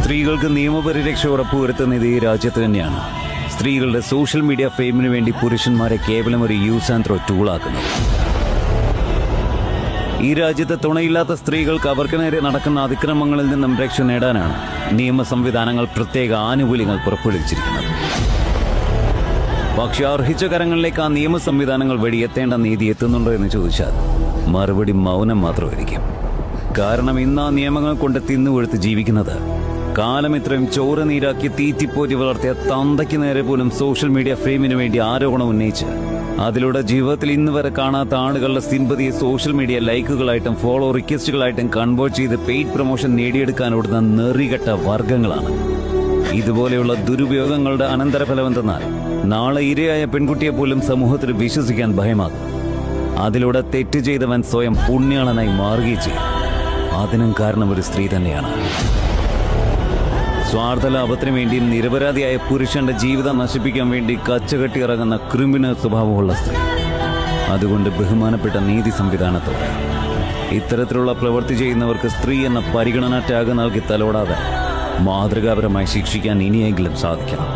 സ്ത്രീകൾക്ക് നിയമപരിരക്ഷ ഉറപ്പുവരുത്തുന്നത് ഈ രാജ്യത്ത് തന്നെയാണ്. സ്ത്രീകളുടെ സോഷ്യൽ മീഡിയ ഫെയിമിന് വേണ്ടി പുരുഷന്മാരെ കേവലം ഒരു യൂസ് ആൻഡ് ത്രോ ടൂളാക്കുന്നത്. ഈ രാജ്യത്തെ തുണയില്ലാത്ത സ്ത്രീകൾക്ക് അവർക്ക് നേരെ നടക്കുന്ന അതിക്രമങ്ങളിൽ നിന്നും രക്ഷ നേടാനാണ് നിയമ സംവിധാനങ്ങൾ പ്രത്യേക ആനുകൂല്യങ്ങൾ പുറപ്പെടുവിച്ചിരിക്കുന്നത്. പക്ഷെ അർഹിച്ച കരങ്ങളിലേക്ക് ആ നിയമ സംവിധാനങ്ങൾ വഴി എത്തേണ്ട നീതി എത്തുന്നുണ്ടോ എന്ന് ചോദിച്ചാൽ മറുപടി മൗനം മാത്രമായിരിക്കും. കാരണം ഇന്ന് ആ നിയമങ്ങൾ കൊണ്ട് തിന്നുകൊഴുത്ത് ജീവിക്കുന്നത് കാലം ഇത്രയും ചോര നീരാക്കി തീറ്റിപ്പോറ്റി വളർത്തിയ തന്തയ്ക്ക് നേരെ പോലും സോഷ്യൽ മീഡിയ ഫെയിമിന് വേണ്ടി ആരോപണം ഉന്നയിച്ച് അതിലൂടെ ജീവിതത്തിൽ ഇന്ന് വരെ കാണാത്ത ആളുകളുടെ സിമ്പതിയെ സോഷ്യൽ മീഡിയ ലൈക്കുകളായിട്ടും ഫോളോ റിക്വസ്റ്റുകളായിട്ടും കൺവേർട്ട് ചെയ്ത് പെയ്ഡ് പ്രൊമോഷൻ നേടിയെടുക്കാൻ ഓടുന്ന നെറികെട്ട വർഗങ്ങളാണ്. ഇതുപോലെയുള്ള ദുരുപയോഗങ്ങളുടെ അനന്തരഫലം എന്തെന്നാൽ നാളെ ഇരയായ പെൺകുട്ടിയെ പോലും സമൂഹത്തിൽ വിശ്വസിക്കാൻ ഭയമാകും. അതിലൂടെ തെറ്റ് ചെയ്തവൻ സ്വയം പുണ്യാളനായി മാറുകയും ചെയ്യും. അതിനും കാരണം ഒരു സ്ത്രീ തന്നെയാണ്. സ്വാർത്ഥ ലാഭത്തിന് വേണ്ടിയും നിരപരാധിയായ പുരുഷന്റെ ജീവിതം നശിപ്പിക്കാൻ വേണ്ടി കച്ചകെട്ടി ഇറങ്ങുന്ന ക്രിമിനൽ സ്വഭാവമുള്ള സ്ത്രീ. അതുകൊണ്ട് ബഹുമാനപ്പെട്ട നീതി സംവിധാനത്തോടെ ഇത്തരത്തിലുള്ള പ്രവൃത്തി ചെയ്യുന്നവർക്ക് സ്ത്രീ എന്ന പരിഗണന ടാഗ് നൽകി തലോടാതെ മാതൃകാപരമായി ശിക്ഷിക്കാൻ ഇനിയെങ്കിലും സാധിക്കണം.